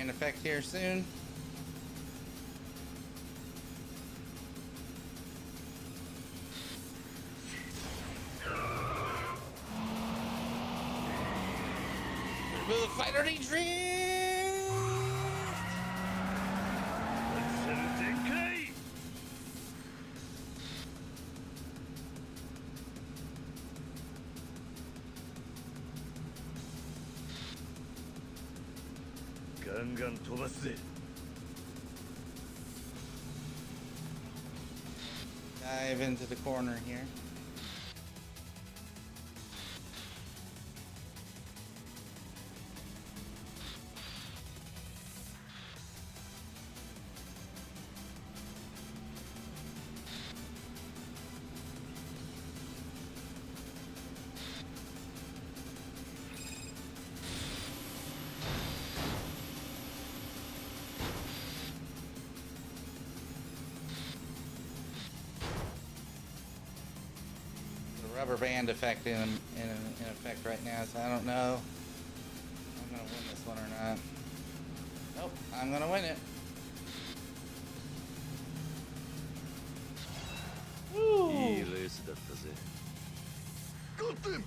band effect here soon. Move fighter drift! 全開 ガンガン飛ばすぜ Dive into the corner here. Rubber band effect in effect right now, so I don't know if I'm gonna win this one or not. Nope, I'm gonna win it. Woo! いいレースだったぜ Got them!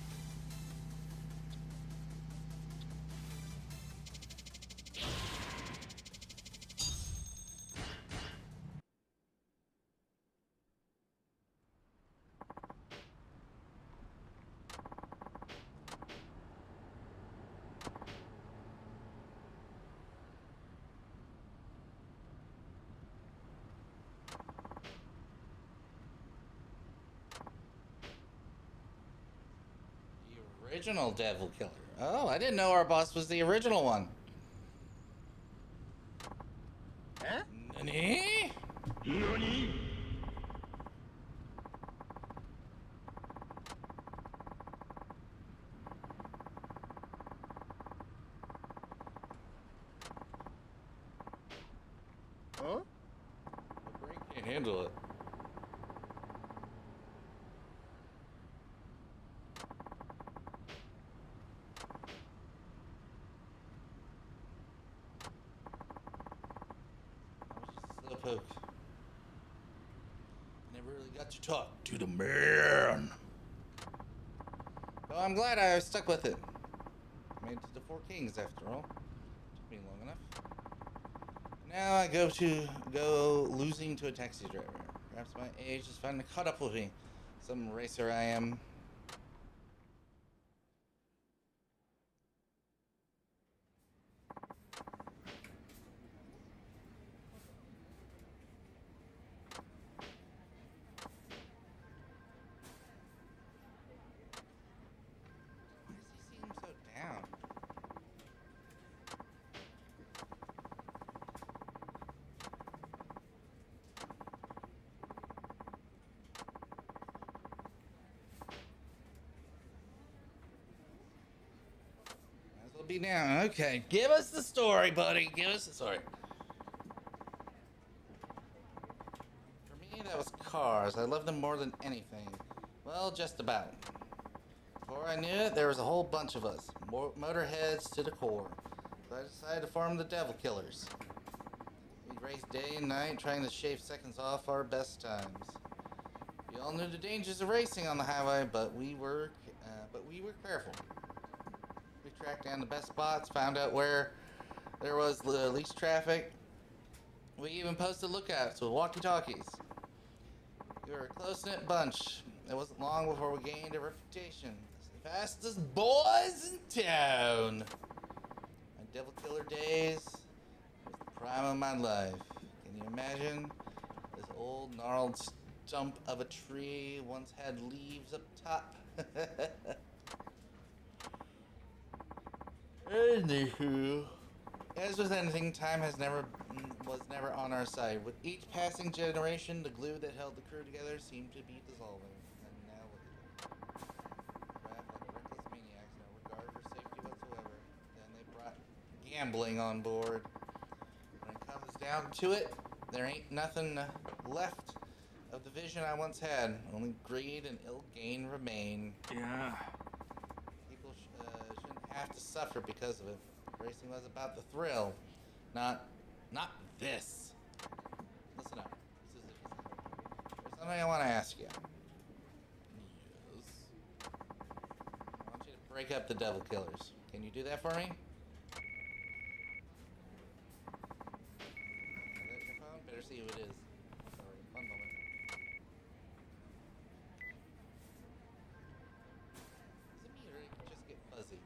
The original Devil Killer. Oh, I didn't know our boss was the original one. Huh? Nani? NANI? Huh? The brain can't handle it. Slowpoke. Never really got to talk to the man. Well, I'm glad I stuck with it. Made it to the Four Kings after all. Took me long enough. Now I go losing to a taxi driver. Perhaps my age is finally caught up with me. Some racer I am. Why does he seem so down? Might as well be down. Okay, give us the story, buddy. Give us the story. For me, that was cars. I loved them more than anything. Well, just about. Before I knew it, there was a whole bunch of us, motorheads to the core. So I decided to form the Devil Killers. We'd race day and night, trying to shave seconds off our best times. We all knew the dangers of racing on the highway, but we were careful. We tracked down the best spots, found out where there was the least traffic. We even posted lookouts with walkie-talkies. We were a close-knit bunch. It wasn't long before we gained a reputation as the fastest boys in town. My Devil Killer days was the prime of my life. Can you imagine? This old gnarled stump of a tree once had leaves up top. Anywho, as with anything, time was never on our side. With each passing generation, the glue that held the crew together seemed to be dissolving. And now look at them. Drive like reckless maniacs, no regard for safety whatsoever. Then they brought gambling on board. When it comes down to it, there ain't nothing left of the vision I once had. Only greed and ill gain remain. Yeah. People shouldn't have to suffer because of it. Racing was about the thrill, Not this. Listen up. There's something I want to ask you. Yes. I want you to break up the devil killers. Can you do that for me? Is that your phone? Better see who it is. Sorry, one moment. Is it me or did it just get fuzzy?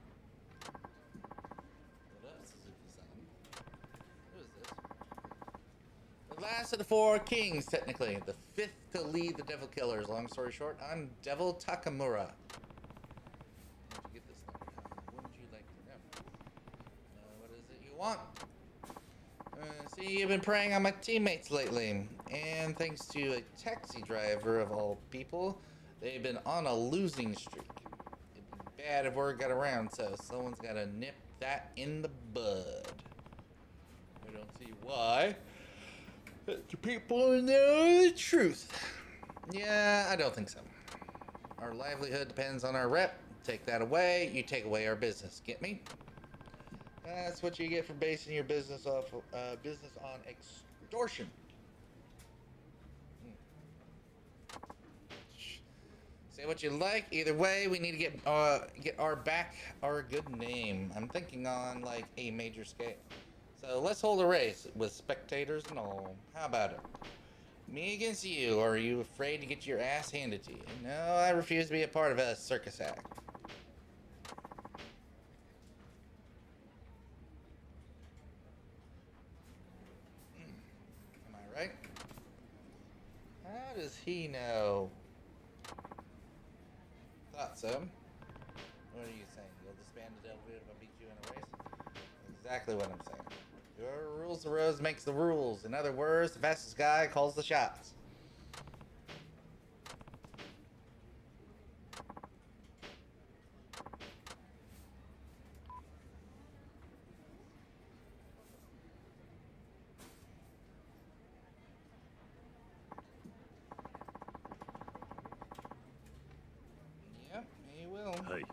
What up, Suzuki-san? Who is this? The last of the four kings, technically. The fifth to lead the devil killers. Long story short, I'm Devil Takamura. Where'd you get this number? Wouldn't you like to know? What is it you want? See, you've been preying on my teammates lately. And thanks to a taxi driver of all people, they've been on a losing streak. It'd be bad if word got around, so someone's gotta nip that in the bud. I don't see why. The people know the truth. Yeah, I don't think so. Our livelihood depends on our rep. Take that away, you take away our business. Get me? That's what you get for basing your business off business on extortion. Say what you like. Either way, we need to get our good name. I'm thinking on like a major scale. So let's hold a race with spectators and all. How about it? Me against you, or are you afraid to get your ass handed to you? No, I refuse to be a part of a circus act. Am I right? How does he know? Thought so. What are you saying? You'll disband the devil if I beat you in a race? Exactly what I'm saying. Your rules the road makes the rules. In other words, the fastest guy calls the shots. Yep, he will. Hey.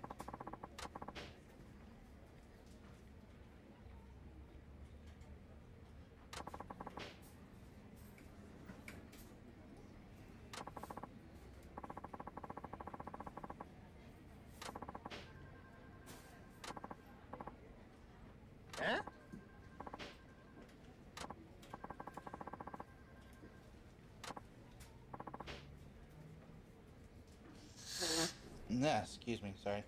Huh? Nah, excuse me, sorry.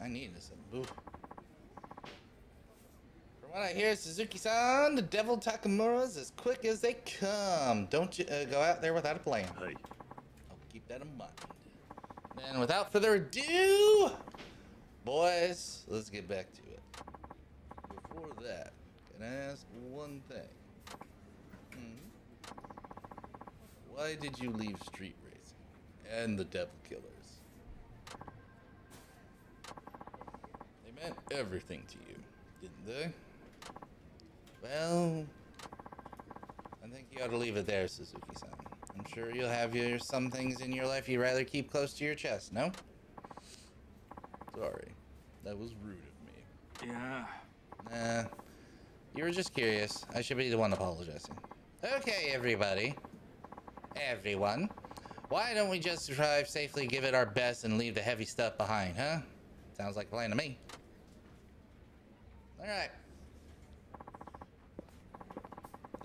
I need this. Boo. From what I hear, Suzuki-san, the devil Takamura's as quick as they come. Don't you go out there without a plan. Hey. I'll keep that in mind. And without further ado, boys, let's get back to it. Before that, can I ask one thing? Why did you leave street racing and the devil killers? They meant everything to you, didn't they? Well, I think you ought to leave it there, Suzuki-san. I'm sure you'll have some things in your life you'd rather keep close to your chest, no? Sorry, that was rude of me. Yeah. You were just curious. I should be the one apologizing. Okay, everybody. Everyone. Why don't we just drive safely, give it our best, and leave the heavy stuff behind, huh? Sounds like a plan to me. Alright.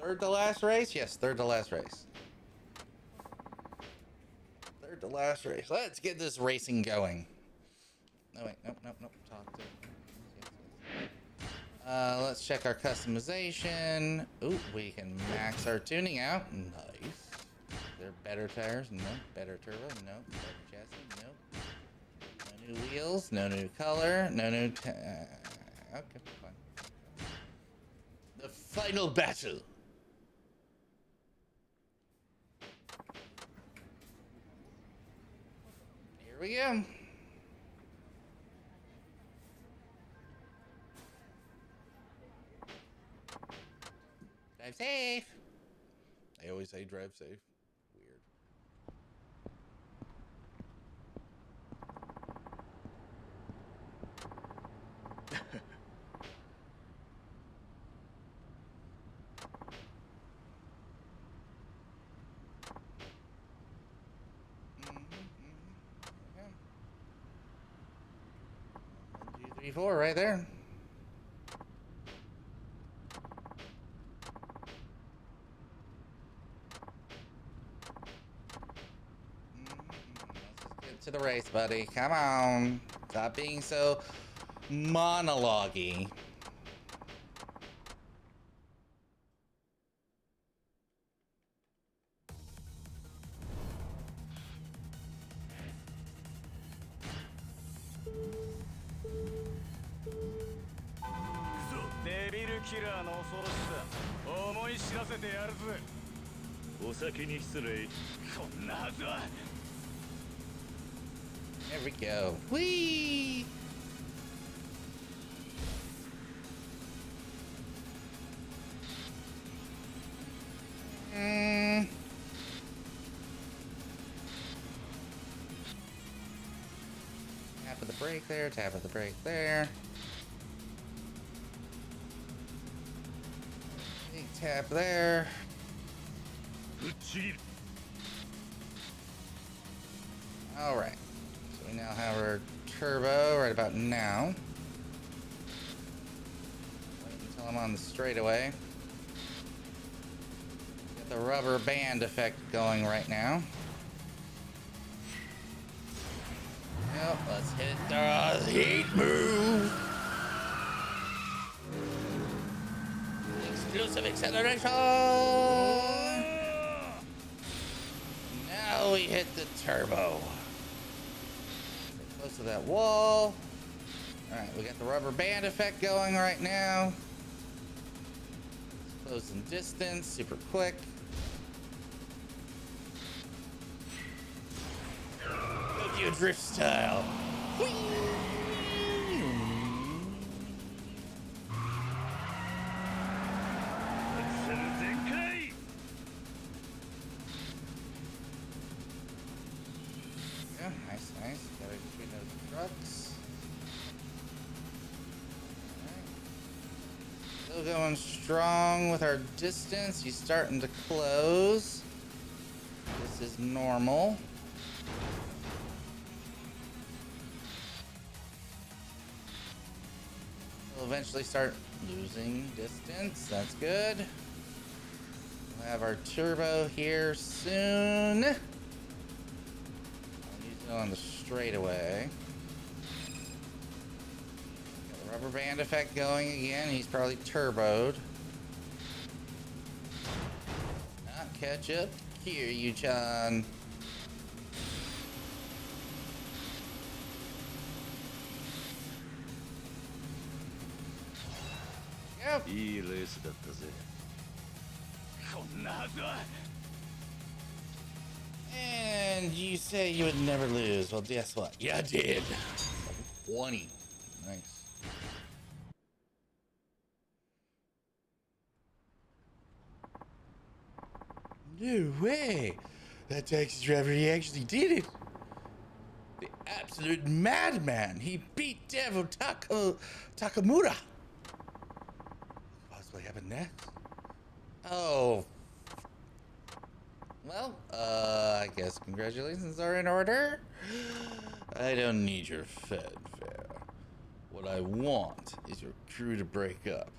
Third to last race? Yes, third to last race. Third to last race. Let's get this racing going. No, wait. Nope. Talk to... let's check our customization. Ooh, we can max our tuning out. Nice. There better tires? No. Better turbo? No. Better chassis? No. No new wheels? No new color? No new... okay, fine. The final battle. Here we go. Drive safe. I always say drive safe. Weird. 3-4 right there. Let's just get to the race, buddy. Come on. Stop being so monologue-y. There we go. Whee! Tap of the brake there, tap of the brake there. Big tap there. Alright. So we now have our turbo right about now. Wait until I'm on the straightaway. Get the rubber band effect going right now. Yep, let's hit the heat move. Exclusive acceleration. Now we hit the turbo. Get close to that wall. All right, we got the rubber band effect going right now. Close in distance, super quick. Tokyo drift style. Whee! Yeah, nice, nice. Gotta between those trucks. Alright. Still going strong with our distance. He's starting to close. This is normal. We'll eventually start losing distance. That's good. We'll have our turbo here soon. I'll use it on the straightaway. Got the rubber band effect going again. He's probably turboed. Not catch up here, you John. Yep. And you say you would never lose. Well, guess what? Yeah, I did. 20. Nice. No way. That taxi driver, he actually did it. The absolute madman. He beat Devil Takamura. What happened next? Oh. Well, I guess congratulations are in order. I don't need your fanfare. What I want is your crew to break up.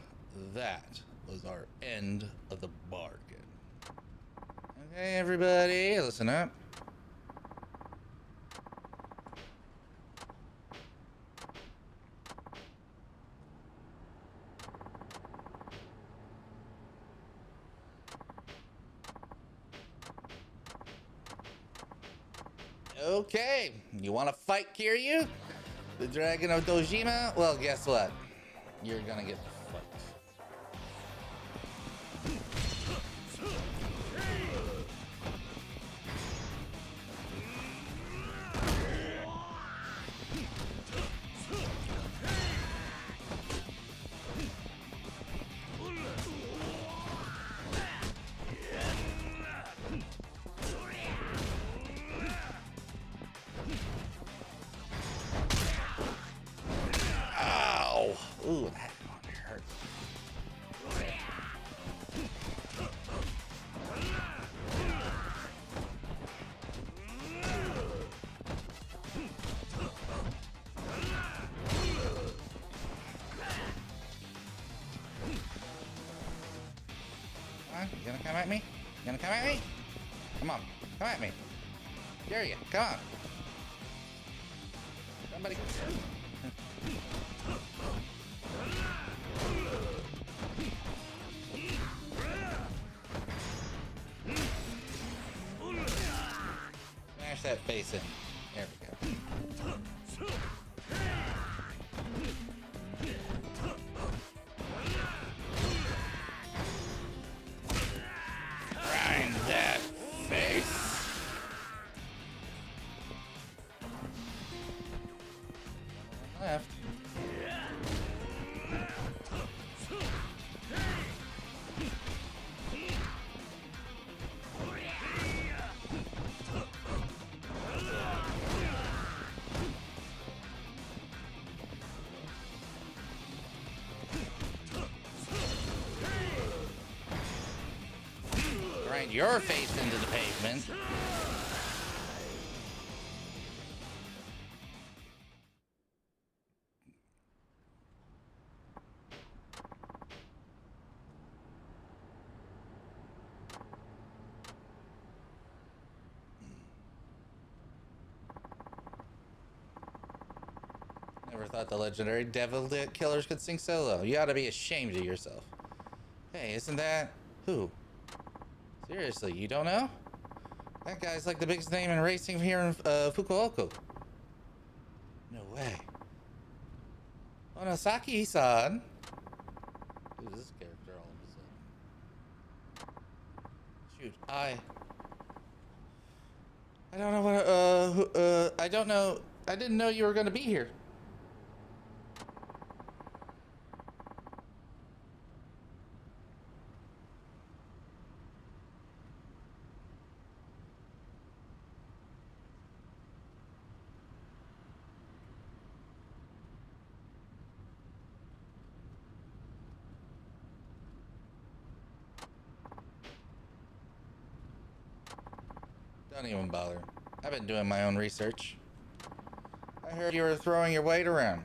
That was our end of the bargain. Okay, everybody, listen up. Okay, you want to fight Kiryu? The Dragon of Dojima? Well, guess what? You're gonna get fucked. Ooh, that one at me? You gonna come at me? Come on, come at me. Dare you? Come on. Somebody. Smash that face in. There we go. Grind that face. Left. Grind your face into the pavement. Never thought the legendary devil killers could sing solo. You ought to be ashamed of yourself. Hey, isn't that... who? Seriously, you don't know? That guy's like the biggest name in racing here in Fukuoka. No way. Onosaki-san. Who's this character all of a sudden? Shoot, I don't know what, I don't know. I didn't know you were gonna be here. Don't even bother. I've been doing my own research. I heard you were throwing your weight around.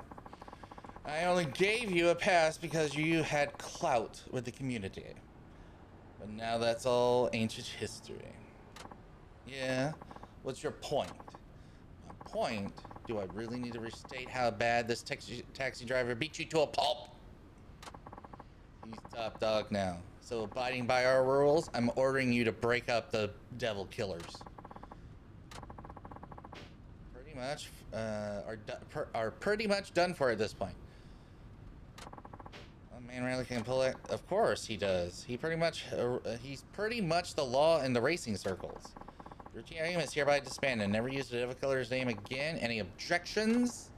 I only gave you a pass because you had clout with the community. But now that's all ancient history. Yeah? What's your point? My point? Do I really need to restate how bad this taxi driver beat you to a pulp? He's top dog now. So abiding by our rules, I'm ordering you to break up the devil killers. Pretty much, are pretty much done for at this point. Oh man, really can pull it? Of course he does. He's pretty much the law in the racing circles. Your team is hereby disbanded. Never use the devil killer's name again. Any objections?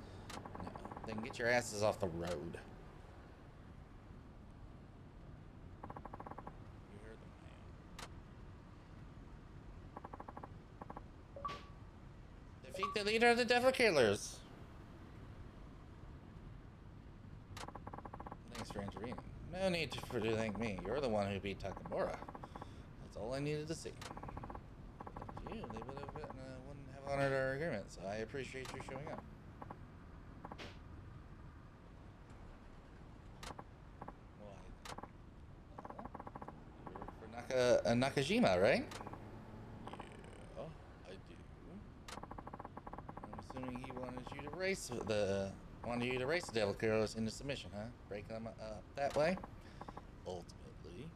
No. Then get your asses off the road. Defeat the leader of the devil killers. Thanks for intervening. No need to thank me. You're the one who beat Takamura. That's all I needed to see. If you, they wouldn't have honored our agreement, so I appreciate you showing up. You're for Nakajima, right? Yeah, I do. I'm assuming he wanted you to race the devil killers into submission, huh? Break them up that way? Ultimately,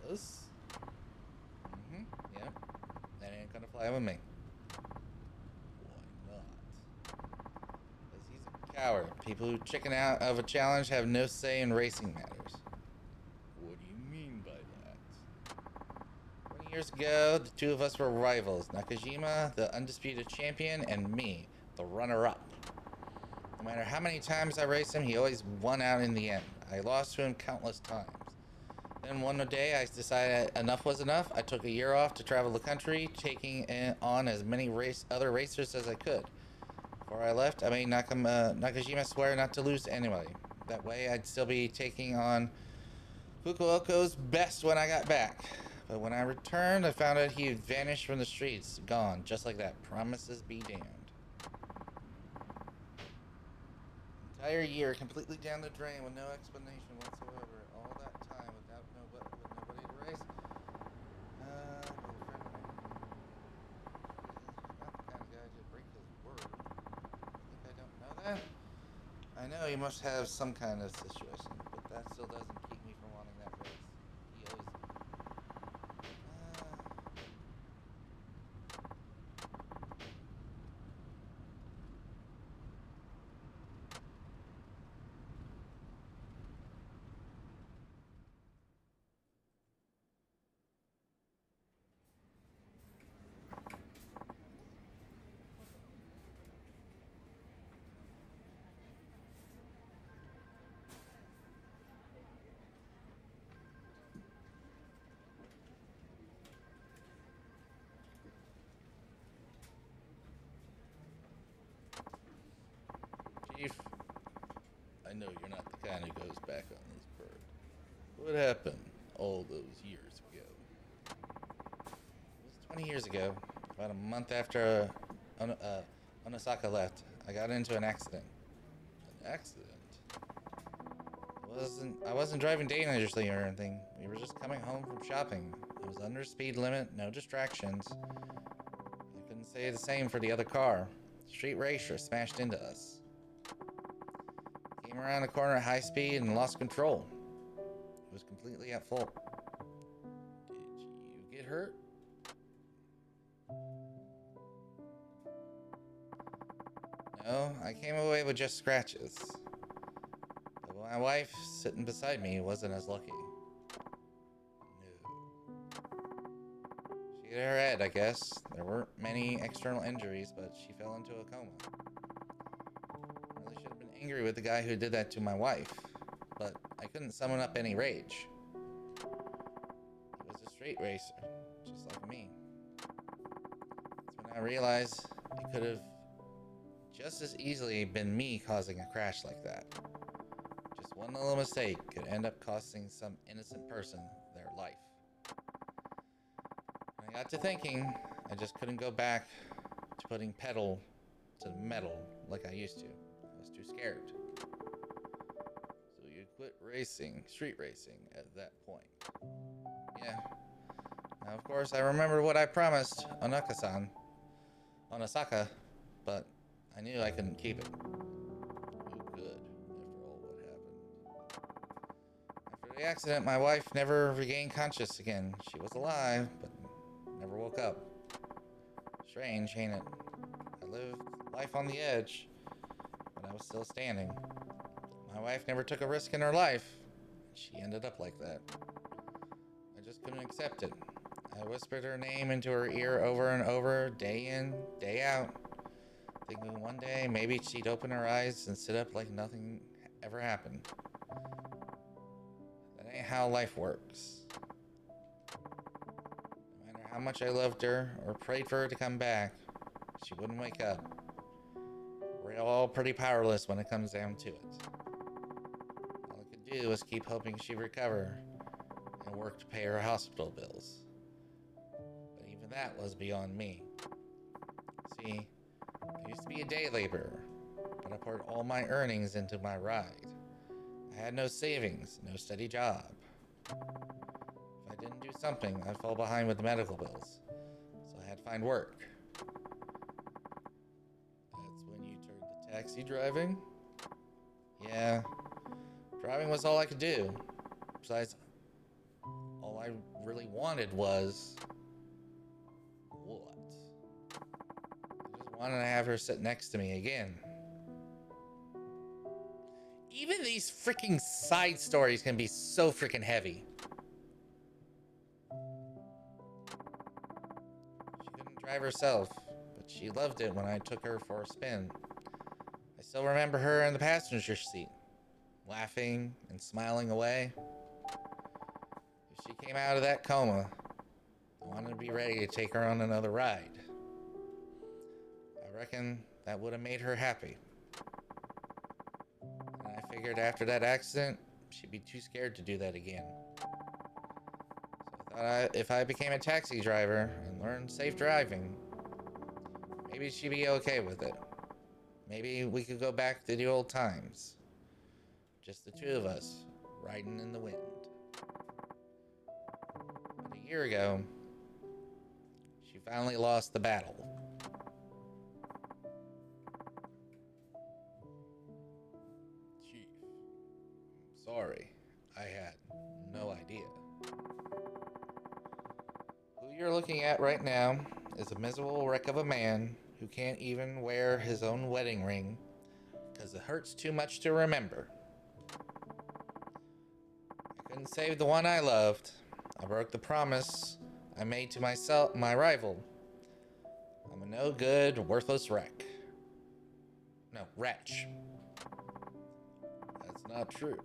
yes. Yep. That ain't gonna fly with me. Why not? Because he's a coward. People who chicken out of a challenge have no say in racing matters. What do you mean by that? 20 years ago, the two of us were rivals. Nakajima, the undisputed champion, and me, the runner-up. No matter how many times I raced him, he always won out in the end. I lost to him countless times. Then one day I decided enough was enough. I took a year off to travel the country, taking on as many other racers as I could. Before I left, I made Nakajima swear not to lose to anybody. That way I'd still be taking on Fukuoka's best when I got back. But when I returned, I found out he had vanished from the streets. Gone, just like that. Promises be damned. Entire year completely down the drain with no explanation whatsoever. All that time with nobody to race. know he must have some kind of situation, but that still doesn't keep me from wanting that race. He owes me. Chief, I know you're not the kind who goes back on this bird. What happened all those years ago? It was 20 years ago, about a month after Onosaka left. I got into an accident. An accident? I wasn't driving dangerously or anything. We were just coming home from shopping. It was under speed limit, no distractions. I couldn't say the same for the other car. Street racer smashed into us. Came around the corner at high speed and lost control. It was completely at fault. Did you get hurt? No, I came away with just scratches. But my wife, sitting beside me, wasn't as lucky. No. She hit her head, I guess. There weren't many external injuries, but she fell into a coma. I really should have been angry with the guy who did that to my wife, but I couldn't summon up any rage. He was a street racer, just like me. That's when I realized it could have just as easily been me causing a crash like that. Just one little mistake could end up costing some innocent person their life. When I got to thinking, I just couldn't go back to putting pedal to the metal like I used to. I was too scared. So you quit racing, street racing, at that point. Yeah. Now, of course, I remember what I promised Onosaka, but I knew I couldn't keep it. Oh, good, after all what happened. After the accident, my wife never regained consciousness again. She was alive, but never woke up. Strange, ain't it? I lived life on the edge, but I was still standing. My wife never took a risk in her life. She ended up like that. I just couldn't accept it. I whispered her name into her ear over and over, day in, day out, thinking one day maybe she'd open her eyes and sit up like nothing ever happened. That ain't how life works. No matter how much I loved her or prayed for her to come back, she wouldn't wake up. We're all pretty powerless when it comes down to it. All I could do was keep hoping she'd recover and work to pay her hospital bills. But even that was beyond me. See, I used to be a day laborer, but I poured all my earnings into my ride. I had no savings, no steady job. If I didn't do something, I'd fall behind with the medical bills, so I had to find work. That's when you turned to taxi driving? Yeah, driving was all I could do. Besides, all I really wanted was... what? I just wanted to have her sit next to me again. Even these freaking side stories can be so freaking heavy. She couldn't drive herself, but she loved it when I took her for a spin. I still remember her in the passenger seat, laughing and smiling away. If she came out of that coma, I wanted to be ready to take her on another ride. I reckon that would have made her happy. And I figured after that accident, she'd be too scared to do that again. So I thought if I became a taxi driver and learned safe driving, maybe she'd be okay with it. Maybe we could go back to the old times. Just the two of us, riding in the wind. But a year ago, she finally lost the battle. Sorry, I had no idea. Who you're looking at right now is a miserable wreck of a man who can't even wear his own wedding ring because it hurts too much to remember. I couldn't save the one I loved. I broke the promise I made to myself, my rival. I'm a no good, worthless wreck. No, wretch. That's not true.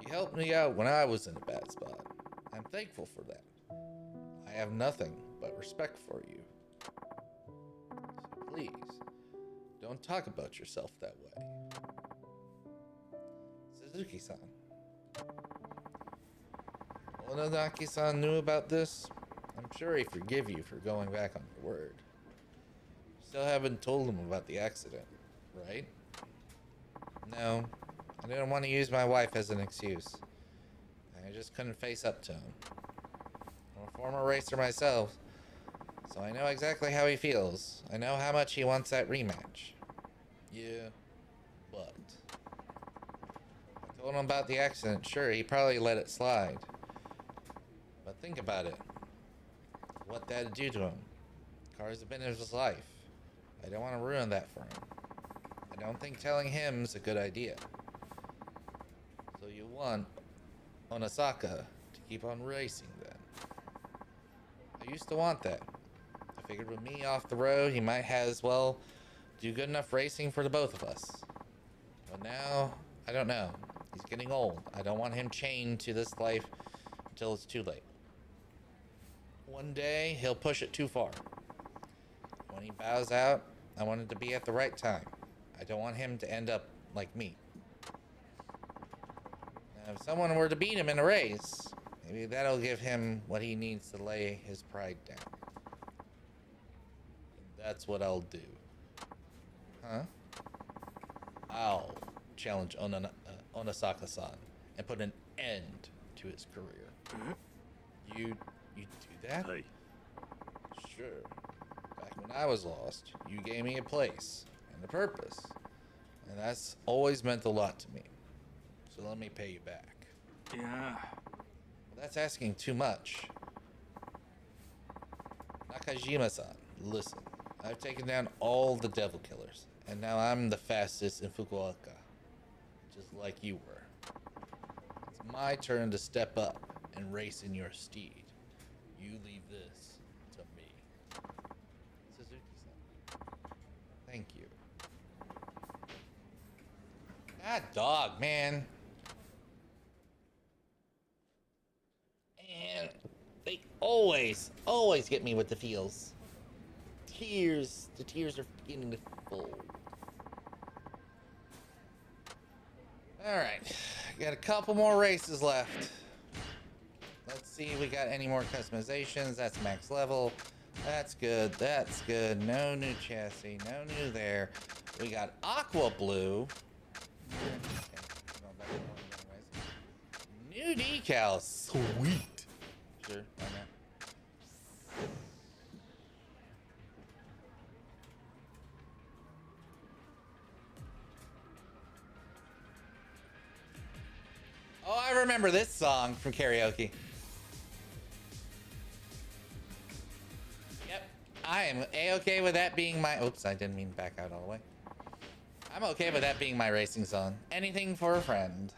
You helped me out when I was in a bad spot. I'm thankful for that. I have nothing but respect for you. So please, don't talk about yourself that way. Suzuki-san. Onodaki-san knew about this. I'm sure he'd forgive you for going back on your word. Still haven't told him about the accident, right? No, I didn't want to use my wife as an excuse. I just couldn't face up to him. I'm a former racer myself, so I know exactly how he feels. I know how much he wants that rematch. Yeah, but... I told him about the accident. Sure, he probably let it slide. But think about it. What that'd do to him. Cars have been in his life. I don't want to ruin that for him. I don't think telling him's a good idea. So you want Onosaka to keep on racing then. I used to want that. I figured with me off the road, he might as well do good enough racing for the both of us. But now, I don't know. He's getting old. I don't want him chained to this life until it's too late. One day, he'll push it too far. When he bows out, I want it to be at the right time. I don't want him to end up like me. Now, if someone were to beat him in a race, maybe that'll give him what he needs to lay his pride down. And that's what I'll do. Huh? I'll challenge Onosaka-san and put an end to his career. You do that? Hey. Sure. Back when I was lost, you gave me a place and a purpose. And that's always meant a lot to me. So let me pay you back. Yeah. Well, that's asking too much. Nakajima-san, listen. I've taken down all the devil killers. And now I'm the fastest in Fukuoka. Just like you were. It's my turn to step up and race in your steed. You leave this to me. Suzuki-san. Thank you. God dog, man. And they always get me with the feels. The tears are beginning to fold. Alright, got a couple more races left. Let's see if we got any more customizations. That's max level. That's good. That's good. No new chassis. No new there. We got aqua blue. New decals. Sweet. Sure, why not? Oh, I remember this song from karaoke. Yep. I am A-okay with that being my... Oops, I didn't mean to back out all the way. I'm okay with that being my racing song. Anything for a friend.